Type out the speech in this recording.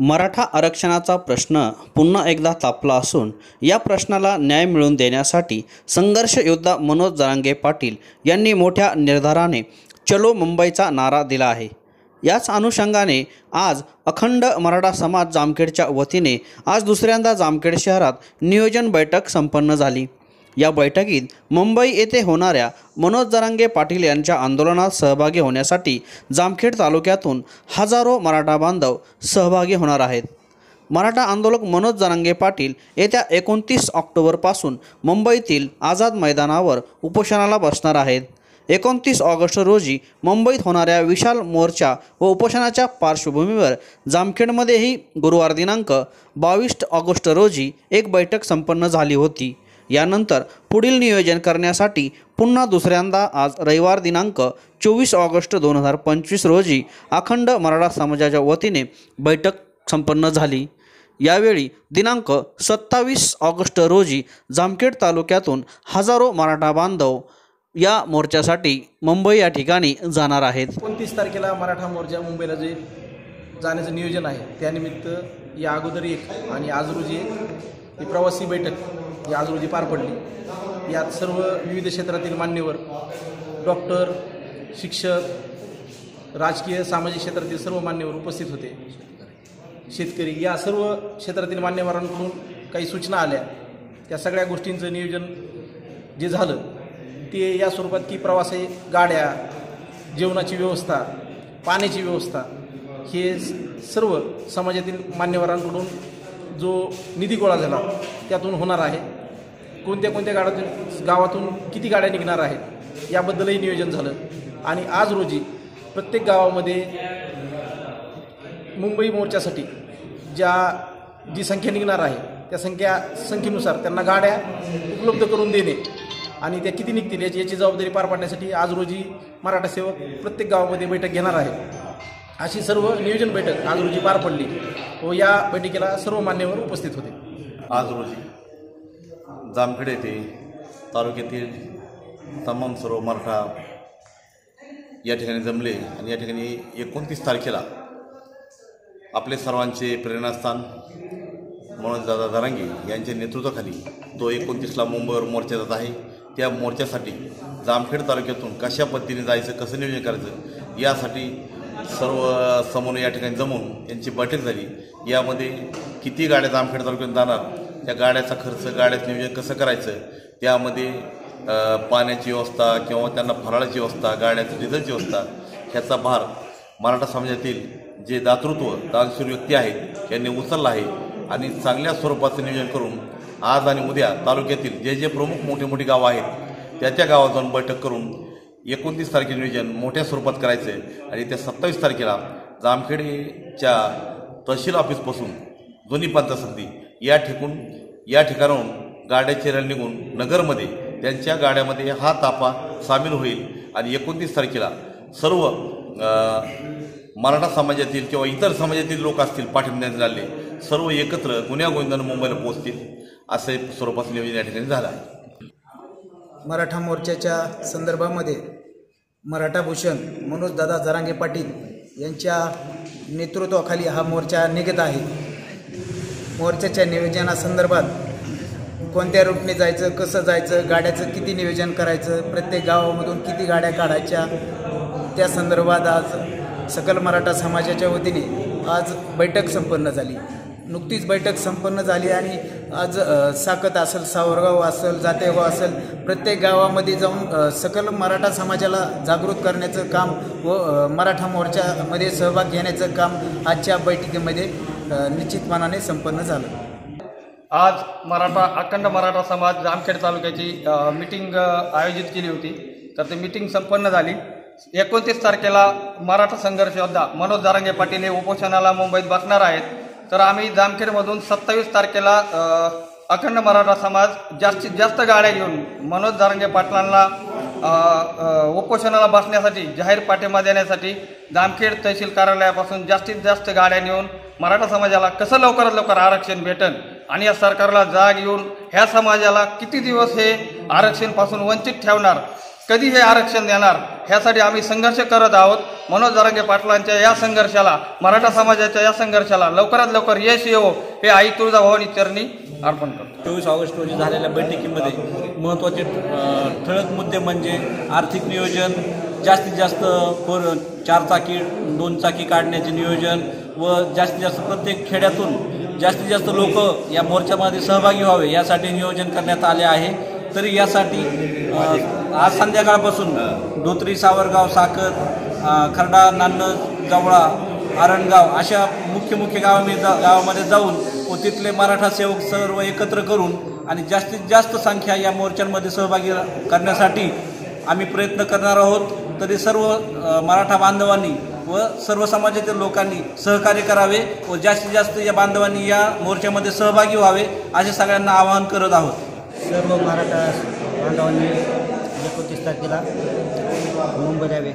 मराठा आरक्षणाचा प्रश्न पुन्हा एकदा तापला असून या प्रश्नाला न्याय मिळवून देण्यासाठी संघर्ष योद्धा मनोज जरांगे पाटील यांनी मोठ्या निर्धाराने चलो मुंबईचा नारा दिला आहे। याच अनुषंगाने आज अखंड मराठा समाज जामखेडच्या वतीने आज दुसऱ्यांदा जामखेड शहरात नियोजन बैठक संपन्न झाली। या बैठकीत मुंबई येथे होणाऱ्या मनोज जरांगे पाटील यांच्या आंदोलनात सहभागी होण्यासाठी जामखेड तालुक्यातून हजारो मराठा बांधव सहभागी होणार आहेत। मराठा आंदोलक मनोज जरांगे पाटील येत्या 29 ऑक्टोबरपासून मुंबईतील आझाद मैदानावर उपोषणाला बसणार आहेत। 29 ऑगस्ट रोजी मुंबईत होणाऱ्या विशाल मोर्चा व उपोषणाच्या पार्श्वभूमीवर जामखेडमध्येही गुरुवार दिनांक 22 ऑगस्ट रोजी एक बैठक संपन्न झाली होती। यानंतर पुढील नियोजन करण्यासाठी पुन्हा दुसऱ्यांदा आज रविवार दिनांक 24 ऑगस्ट 2025 रोजी अखंड मराठा समाजाच्या वतीने बैठक संपन्न झाली। यावेळी दिनांक 27 ऑगस्ट रोजी जामखेड तालुक्यातून हजारो मराठा बांधव या मोर्चासाठी मुंबई या ठिकाणी जाणार आहेत। 29 तारखेला मराठा मोर्चा मुंबईला जे जाण्याचं नियोजन आहे त्यानिमित्त या अगोदर एक आणि आज रोजी एक प्रवासी बैठक ही आज रोजी पार पडली। यात सर्व विविध क्षेत्रातील मान्यवर, डॉक्टर, शिक्षक, राजकीय सामाजिक क्षेत्रातील सर्व मान्यवर उपस्थित होते। शेतकरी या सर्व क्षेत्रातील मान्यवरांकडून काही सूचना आल्या। त्या सगळ्या गोष्टींचं नियोजन जे झालं ते या स्वरूपात की प्रवासी गाड्या, जेवणाची व्यवस्था, पाण्याची व्यवस्था हे सर्व समाजातील मान्यवरांकडून जो निधी गोळा झाला त्यातून होणार आहे। कोणत्या गाड्यातून गावातून किती गाड्या निघणार आहेत याबद्दलही नियोजन झालं आणि आज रोजी प्रत्येक गावामध्ये मुंबई मोर्चासाठी जी संख्या निघणार आहे त्या संख्येनुसार त्यांना गाड्या उपलब्ध करून देणे आणि त्या किती निघतील याची जबाबदारी पार पाडण्यासाठी आज रोजी मराठा सेवक प्रत्येक गावामध्ये बैठक घेणार आहे। अशी सर्व नियोजन बैठक आज रोजी पार पडली व या बैठकीला सर्व मान्यवर उपस्थित होते। आज रोजी जामखेड येथे तालुक्यातील तमाम सर्व मराठा या ठिकाणी जमले आणि या ठिकाणी 29 तारखेला आपले सर्वांचे प्रेरणास्थान मनोजदादा जरांगे यांच्या नेतृत्वाखाली तो 29ला मुंबईवर मोर्चा जात आहे। त्या मोर्चासाठी जामखेड तालुक्यातून कशा पद्धतीने जायचं, कसं नियोजन करायचं यासाठी सर्व समन्वय या ठिकाणी जमून यांची बैठक झाली। यामध्ये किती गाड्या जामखेड तालुक्यात जाणार, त्या गाड्याचा खर्च, गाड्याचं नियोजन कसं करायचं, त्यामध्ये पाण्याची व्यवस्था किंवा त्यांना फराळाची व्यवस्था, गाड्याचं डिझेलची व्यवस्था ह्याचा भार मराठा समाजातील जे दानशूर व्यक्ती आहेत यांनी उचलला आहे आणि चांगल्या स्वरूपाचं नियोजन करून आज आणि उद्या तालुक्यातील जे प्रमुख मोठी गावं आहेत त्या गावात जाऊन बैठक करून 29 तारखेला नियोजन मोठ्या स्वरूपात करायचं आहे आणि त्या 27 तारखेला जामखेडच्या तहसील ऑफिसपासून दोन्ही पंचायत समिती या ठिकाणाहून गाड्याचे रॅली निघून नगरमध्ये त्यांच्या गाड्यामध्ये हा ताफा सामील होईल आणि 29 तारखेला सर्व मराठा समाजातील किंवा इतर समाजातील लोक असतील पाठिंबा झाले सर्व एकत्र गुन्ह्यागोविंदानं मुंबईला पोहोचतील असे स्वरूपाचं नियोजन या ठिकाणी झालं आहे। मराठा मोर्चाच्या संदर्भामध्ये मराठा भूषण मनोजदादा जरांगे पाटील यांच्या नेतृत्वाखाली हा मोर्चा निघत आहे। मोर्चाच्या नियोजनासंदर्भात कोणत्या रूटने जायचं, कसं जायचं, गाड्याचं किती नियोजन करायचं, प्रत्येक गावामधून किती गाड्या काढायच्या त्या संदर्भात आज सकल मराठा समाजाच्या वतीने आज बैठक संपन्न झाली। नुकतीच बैठक संपन्न झाली आणि आज साकत असेल, सावरगाव असेल, जातेगाव असेल, प्रत्येक गावामध्ये जाऊन सकल मराठा समाजाला जागृत करण्याचं काम व मराठा मोर्चामध्ये सहभाग घेण्याचं काम आजच्या बैठकीमध्ये निश्चितपणाने संपन्न झालं। आज अखंड मराठा समाज जामखेड तालुक्याची मीटिंग आयोजित केली होती, तर ती मीटिंग संपन्न झाली। 29 तारखेला मराठा संघर्ष योद्धा मनोज जरांगे पाटील हे उपोषणाला मुंबईत बसणार आहेत, तर आम्ही जामखेडमधून 27 तारखेला अखंड मराठा समाज जास्तीत जास्त गाड्या घेऊन मनोज जरांगे पाटलांना उपोषणाला बसण्यासाठी जाहीर पाठिंबा देण्यासाठी जामखेड तहसील कार्यालयापासून जास्तीत जास्त गाड्या नेऊन मराठा समाजाला कसं लवकरात लवकर आरक्षण भेटन आणि या सरकारला जाग येऊन ह्या समाजाला किती दिवस हे आरक्षणापासून वंचित ठेवणार, कधी हे आरक्षण देणार ह्यासाठी आम्ही संघर्ष करत आहोत. मनोज जरांगे पाटलांच्या या संघर्षाला, मराठा समाजाच्या या संघर्षाला लवकरात लवकर यश येवो हे आई तुळजाभवानी चरणी अर्पण करतो. 24 ऑगस्ट रोजी झालेल्या बैठकीमध्ये महत्त्वाचे ठळक मुद्दे म्हणजे आर्थिक नियोजन, जास्तीत जास्त 4 चाकी 2 चाकी काढण्याचे नियोजन व जास्तीत जास्त प्रत्येक खेड्यातून जास्तीत जास्त लोक या मोर्चामध्ये सहभागी व्हावे यासाठी नियोजन करण्यात आले आहे. तरी यासाठी आज संध्याकाळपासून धोत्री, सावरगाव, साखर, खर्डा, नान्नज, जवळा, आरणगाव अशा मुख्य गावामध्ये जाऊन व तिथले मराठा सेवक सर्व एकत्र करून आणि जास्तीत जास्त संख्या या मोर्चांमध्ये सहभागी करण्यासाठी आम्ही प्रयत्न करणार आहोत. तरी सर्व मराठा बांधवांनी व सर्व समाजातील लोकांनी सहकार्य करावे व जास्तीत जास्त या बांधवांनी या मोर्चामध्ये सहभागी व्हावे असे सगळ्यांना आवाहन करत आहोत. सर्व मराठा बांधवांनी 29 तारखेला मुंबईला यावे.